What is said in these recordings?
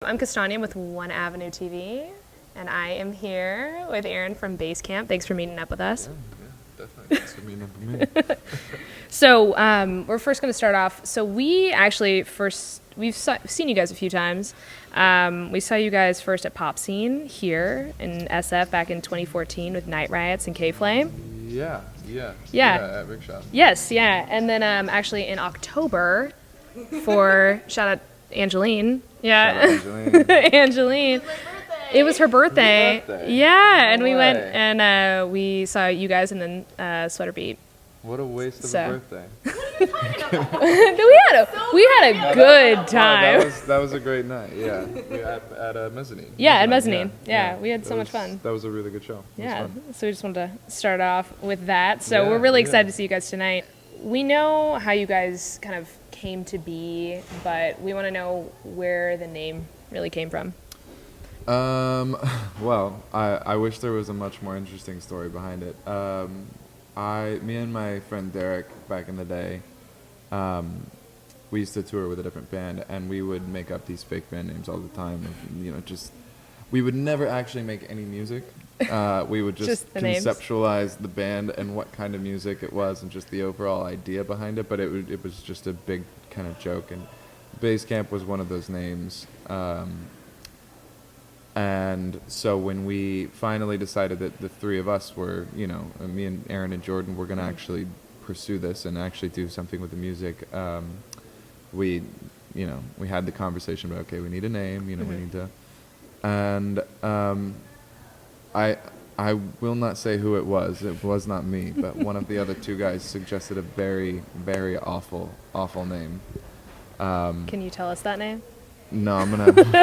I'm Castania with One Avenue TV, and I am here with Aaron from BASECAMP. Thanks for meeting up with us. Yeah, definitely. Thanks for meeting up with me. So we're first going to start off. So we actually we've seen you guys a few times. We saw you guys first at Pop Scene here in SF back in 2014 with Night Riots and K-Flame. Yeah, at Rick Shop. Yes, yeah. And then actually in October for, shout out Angeline. Yeah. Shout out Angeline. Angeline. It was her birthday. Yeah, and we went way. and we saw you guys and then Sweater Beat. What a waste of a birthday. we had a good time. That was a great night. Yeah, at Mezzanine. Yeah, at Mezzanine. Yeah, we had so much fun. That was a really good show. Yeah, so we just wanted to start off with that. So we're really excited to see you guys tonight. We know how you guys kind of came to be, but we want to know where the name really came from. Well, I wish there was a much more interesting story behind it. Me and my friend Derek, back in the day, we used to tour with a different band, and we would make up these fake band names all the time. We would never actually make any music. We would just conceptualize the band and what kind of music it was, and just the overall idea behind it. But it was just a big kind of joke, and BASECAMP was one of those names. And so when we finally decided that the three of us were, me and Aaron and Jordan, were going to actually pursue this and actually do something with the music, we had the conversation about, okay, we need a name, we need to, and I will not say who it was not me, but one of the other two guys suggested a very, very awful name. Can you tell us that name? No, I don't think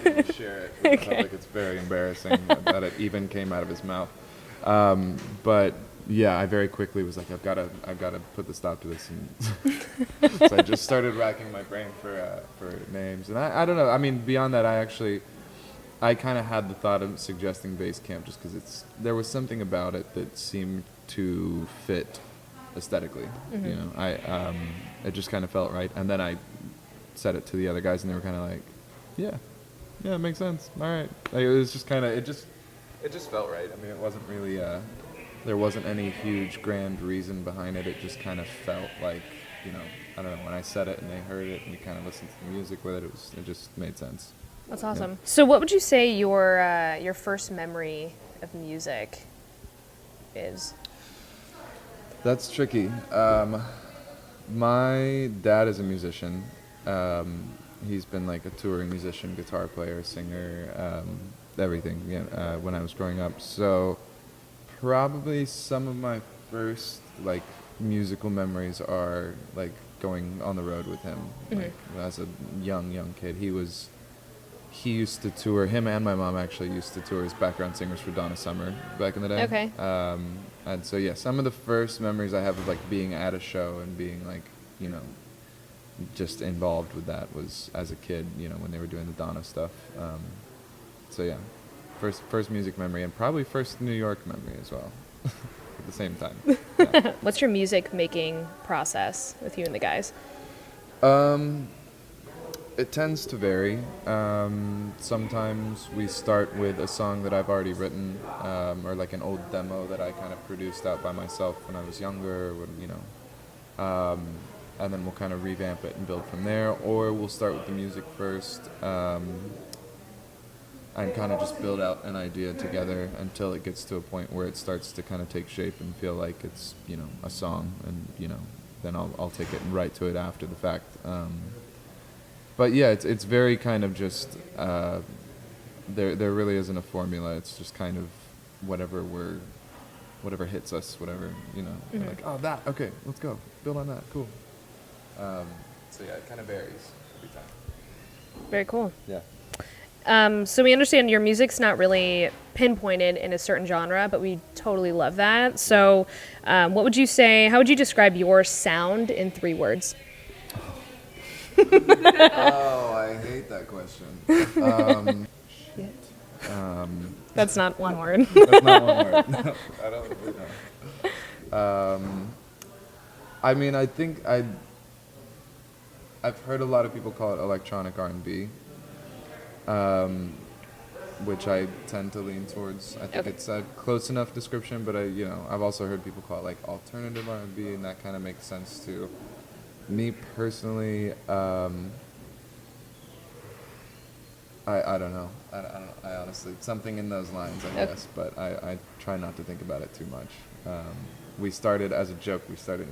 I can share it. It sounds like it's very embarrassing that it even came out of his mouth. But yeah, I very quickly was like, I've got to put the stop to this. And so I just started racking my brain for names. And I don't know. I mean, beyond that, I kind of had the thought of suggesting BASECAMP just because there was something about it that seemed to fit aesthetically. Mm-hmm. It just kind of felt right. And then I said it to the other guys, and they were kind of like, yeah, it makes sense. All right. Like, it was just kind of, it just felt right. I mean, it wasn't really, there wasn't any huge grand reason behind it. It just kind of felt like, I don't know, when I said it and they heard it and we kind of listened to the music with it, it just made sense. That's awesome. Yeah. So what would you say your first memory of music is? That's tricky. My dad is a musician. He's been like a touring musician, guitar player, singer, everything, when I was growing up. So probably some of my first like musical memories are like going on the road with him. Mm-hmm. Like as a young kid, he used to tour. Him and my mom actually used to tour as background singers for Donna Summer back in the day. Okay. And so some of the first memories I have of like being at a show and being like, just involved with that was as a kid, when they were doing the Donna stuff. First music memory, and probably first New York memory as well at the same time. Yeah. What's your music making process with you and the guys? It tends to vary. Sometimes we start with a song that I've already written, or like an old demo that I kind of produced out by myself when I was younger, and then we'll kind of revamp it and build from there. Or we'll start with the music first, and kind of just build out an idea together until it gets to a point where it starts to kind of take shape and feel like it's, a song, and, then I'll take it and write to it after the fact. But yeah, it's very kind of just, there really isn't a formula. It's just kind of whatever hits us, whatever, Mm-hmm. Like, oh, that, okay, let's go, build on that, cool. So yeah, it kind of varies every time. Very cool. Yeah. So we understand your music's not really pinpointed in a certain genre, but we totally love that. So what would you say, how would you describe your sound in 3 words? Oh, I hate that question. Shit. That's not one word. That's not one word. No, I don't really know. I mean, I think I I've heard a lot of people call it electronic R&B, which I tend to lean towards. I think it's a close enough description, but I've also heard people call it like alternative R&B, and that kind of makes sense too. Me personally, I don't know. I honestly, something in those lines, I guess, but I try not to think about it too much. We started as a joke. We started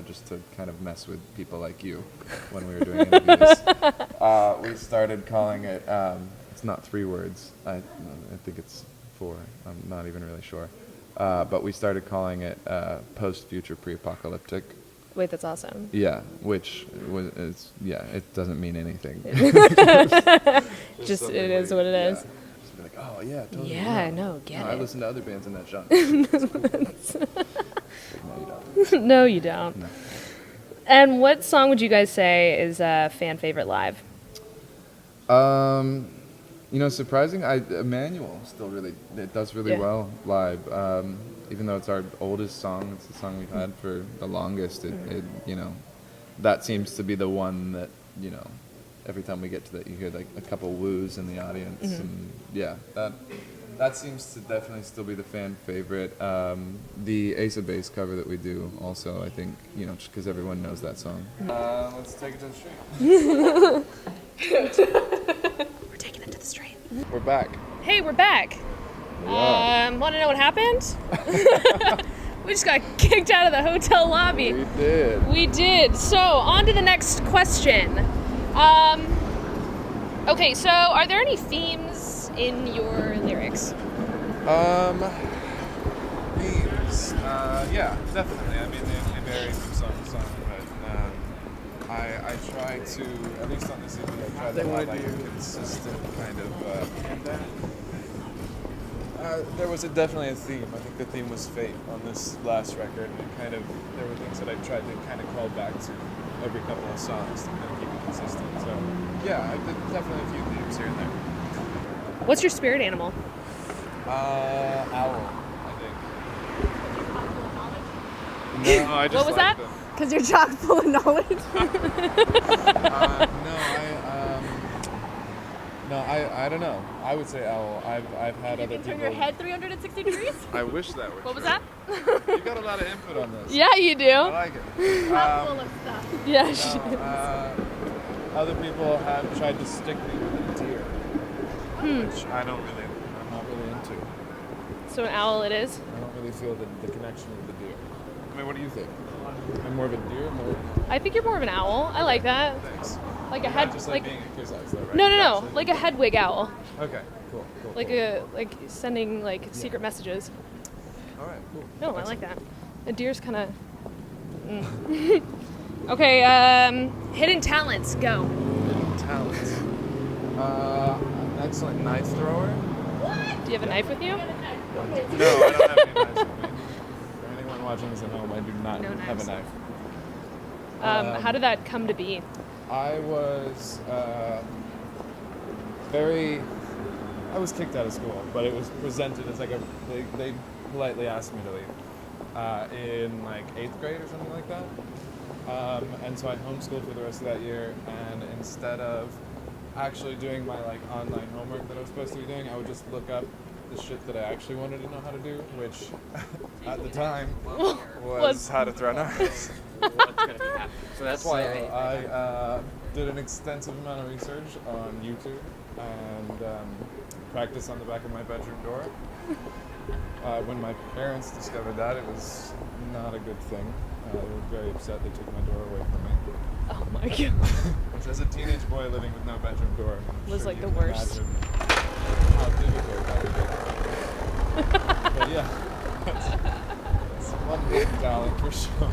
just to kind of mess with people like you when we were doing interviews. We started calling it. It's not 3 words. I think it's 4. I'm not even really sure. But we started calling it post-future pre-apocalyptic. Wait, that's awesome. Yeah, which it doesn't mean anything. Just it is what it is. Just be like, oh yeah, totally. Yeah, no, get it. I listen to other bands in that genre. No, you don't. No. And what song would you guys say is a fan favorite live? Surprising. Emmanuel still it does really well live. Even though it's our oldest song, it's the song we've had for the longest. That seems to be the one that every time we get to that, you hear like a couple woos in the audience, and that seems to definitely still be the fan favorite. The Ace of Base cover that we do also, I think, just because everyone knows that song. Let's take it to the street. We're taking it to the street. We're back. Hey, we're back. Want to know what happened? We just got kicked out of the hotel lobby. We did. So, on to the next question. Okay, so are there any themes in your lyrics? Themes. Yeah, definitely. I mean, they vary from song to song, but I try to, at least on this EP, I try to have like a consistent kind of. There was definitely a theme. I think the theme was fate on this last record, and there were things that I tried to kind of call back to every couple of songs to kind of keep it consistent. So, yeah, definitely a few themes here and there. What's your spirit animal? Owl, I think. No, I just what was that? Because you're chock full of knowledge. I don't know. I would say owl. I've had other You can people. turn your head 360 degrees? I wish that were What was true. that? You got a lot of input on this. Yeah, you do. I like it. Chock full of stuff. Yeah, Other people have tried to stick me with a deer, which I'm not really into. So an owl it is? I don't really feel the connection with the deer. I mean, what do you think? I'm more of a deer, I think you're more of an owl. I like that. Thanks. Like a head, Just like being a quiz-eyes, though, right? no, like a hedwig owl. Okay, cool. Like sending like secret messages. All right, cool. No, I like that. A deer's kind of. Okay, hidden talents, go. Hidden talents. An excellent knife thrower. Do you have a knife with you? No, I don't have any knives with me. For anyone watching this at home, I do not have a knife. How did that come to be? I was I was kicked out of school, but it was presented as like they politely asked me to leave in like 8th grade or something like that. And so I homeschooled for the rest of that year, and instead of actually doing my like online homework that I was supposed to be doing, I would just look up the shit that I actually wanted to know how to do, which at the time was how to throw knives. So that's why I did an extensive amount of research on YouTube and practiced on the back of my bedroom door. When my parents discovered that, it was not a good thing. They were very upset. They took my door away from me. Oh my god. Which, as a teenage boy living with no bedroom door, Was sure like you the can worst. imagine how difficult that would be. But yeah, that's one big talent for sure.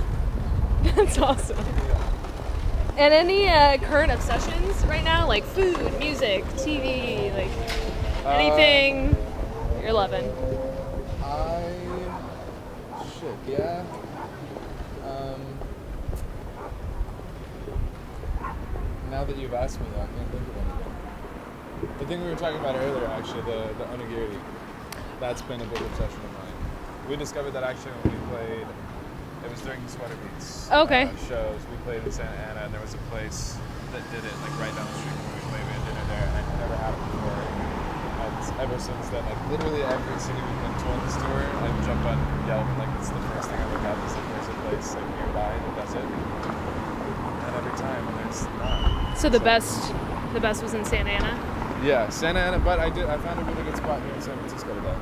That's awesome. Yeah. And any current obsessions right now, like food, music, TV, like anything you're loving? Yeah. Now that you've asked me that, I can't think of anything. The thing we were talking about earlier, actually, the onigiri, that's been a big obsession of mine. We discovered that actually when we played, it was during the Sweater Beats Okay. shows. We played in Santa Ana, and there was a place that did it like right down the street from where we play. We had dinner there, and I never had it before. And ever since then, like literally every city we've been to on this tour, I jump on Yelp, like it's the first thing I look at. Is like there's a place like nearby that does it, and every time there's not. So the best was in Santa Ana. Yeah, Santa Ana, but I found a really good spot here in San Francisco today.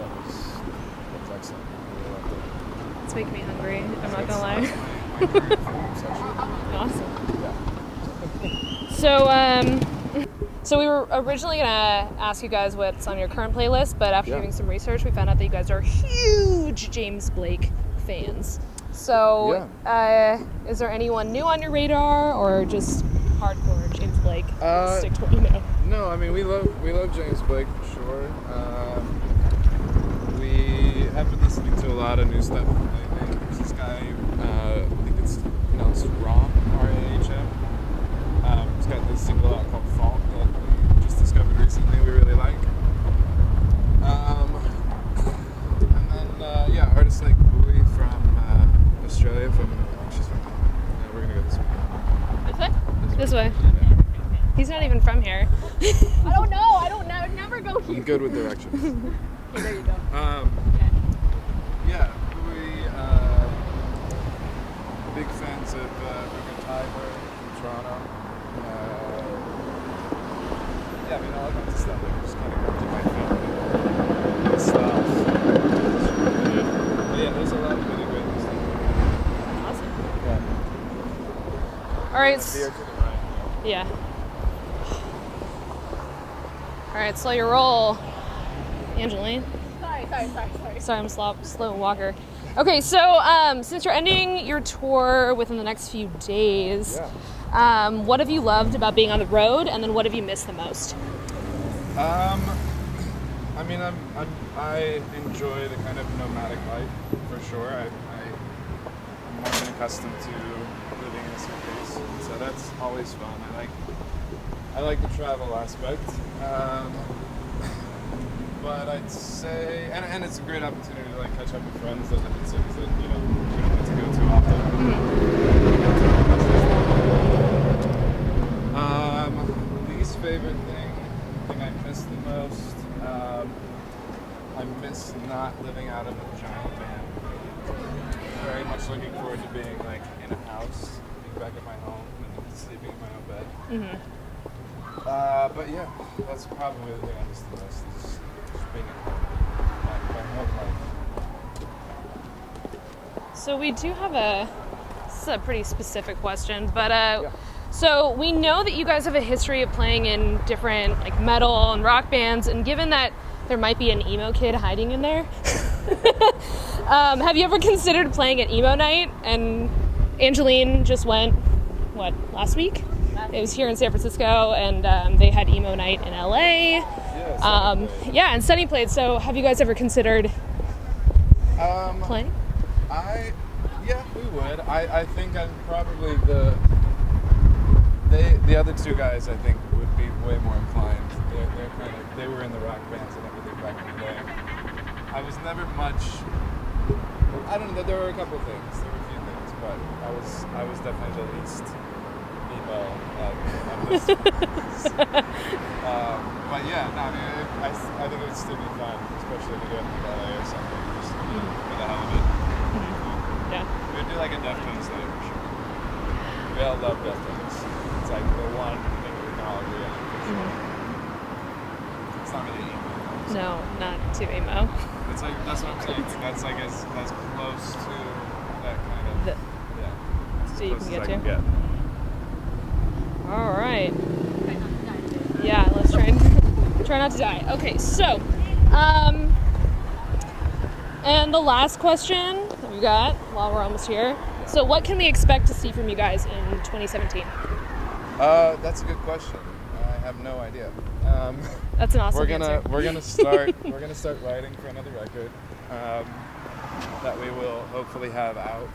That was excellent. I really liked it. It's making me hungry. I'm not gonna lie. My favorite food section. Awesome. Yeah. So we were originally gonna ask you guys what's on your current playlist, but after doing some research, we found out that you guys are huge James Blake fans. So, is there anyone new on your radar, or just hardcore James Blake? Stick to what you know. No, I mean we love James Blake for sure. We have been listening to a lot of new stuff lately. There's this guy, I think it's pronounced Rom, R-A-H-M. He's got this single out called Fault that we just discovered recently. We really like. And then artists like Bowie from Australia. She's from. We're gonna go this way. This way. He's not even from here. I don't know. I never go here. I'm good with directions. Okay, there you go. Yeah, we big fans of Ruben Tiber from Toronto. Yeah, I mean all kinds of stuff. Like just kind of come to my family and stuff. But yeah, there's a lot of really great stuff. Awesome. Yeah. All right. Beer to the right. Yeah. All right, slow your roll, Angeline. Sorry, I'm a slow walker. Okay, so since you're ending your tour within the next few days, what have you loved about being on the road, and then what have you missed the most? I mean, I enjoy the kind of nomadic life for sure. I'm more than accustomed to living in a suitcase, so that's always fun. I like the travel aspect. But I'd say, and it's a great opportunity to like catch up with friends that live in cities that we don't get to go to often. Least favorite thing I miss the most. I miss not living out of a giant van. Very much looking forward to being like in a house, being back at my home, and sleeping in my own bed. But yeah, that's probably the thing I miss the most. Is just being at home, my home life. So we do have this is a pretty specific question, but so we know that you guys have a history of playing in different like metal and rock bands, and given that there might be an emo kid hiding in there, have you ever considered playing an emo night? And Angeline just went, last week? It was here in San Francisco, and they had emo night in LA. And Sunny played. So, have you guys ever considered playing? We would. I think I'm probably the other two guys. I think would be way more inclined. They were in the rock bands and everything back in the day. I was never much. I don't know. There were a couple of things. There were a few things, but I was definitely the least. But yeah, no, I mean, I think it would still be fun, especially if we go up to LA or something, just for the hell of it. Yeah. We'd do like a Deftones night for sure. We all love Deftones. It's like the one thing we can all agree on for sure. It's not really emo. No, not too emo. It's like, that's what I'm saying. That's like as close to that kind of, as So you close can as get I to? can get. All right. Yeah, let's try not to die. Okay, so, and the last question that we got while we're almost here. So, what can we expect to see from you guys in 2017? That's a good question. I have no idea. That's an awesome answer. We're gonna start writing for another record that we will hopefully have out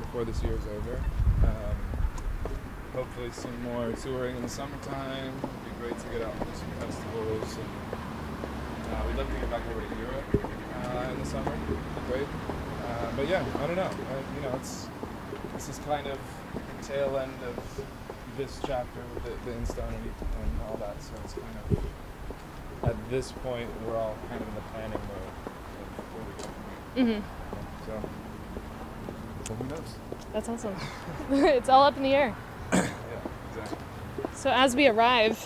before this year's over. Hopefully some more touring in the summertime. It'd be great to get out and do some festivals. And, we'd love to get back over to Europe in the summer. It'd be great. But yeah, I don't know. This is kind of the tail end of this chapter with the Insta and all that. So it's kind of at this point we're all kind of in the planning mode of where we go from here. So who knows? That's awesome. It's all up in the air. Yeah, exactly. So as we arrive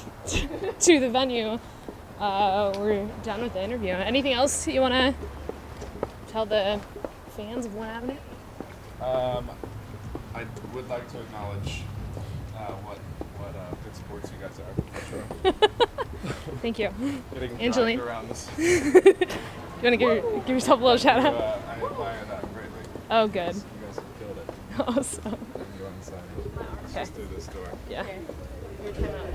to the venue, we're done with the interview. Anything else you want to tell the fans of One Avenue? I would like to acknowledge what good sports you guys are for sure. Thank you. Getting Angeline. dragged around this. You want to give yourself a little shout out? I admire that greatly. Oh, good. You guys have killed it. Awesome. And go inside. Let's just do this door. Yeah.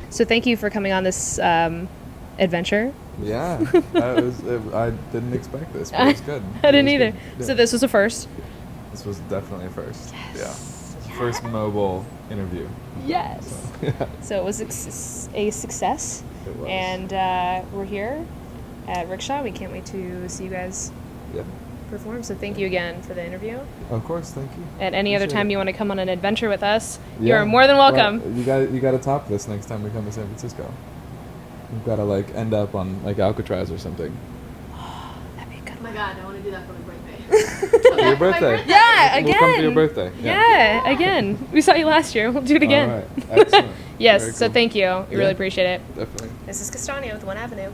So thank you for coming on this adventure. Yeah, I didn't expect this, but it was good. I didn't It was either. good. Yeah. So this was a first. This was definitely a first. Yes. Yeah. First mobile interview. Yes. Yeah. So it was a success. It was. And we're here at Rickshaw. We can't wait to see you guys Yeah. perform. So thank you again for the interview. Of course, thank you. And any other Appreciate time it. you want to come on an adventure with us, Yeah. you're more than welcome. Well, you got to top this next time we come to San Francisco. We've got to like end up on like Alcatraz or something. That'd be a good Oh my one. god, I want to do that for my birthday. For your birthday. Yeah, again. We'll come for your birthday. Yeah, again. We saw you last year. We'll do it again. All right. Excellent. Yes, Very so cool. thank you. We really Yeah. appreciate it. Definitely. This is Castagno with One Avenue.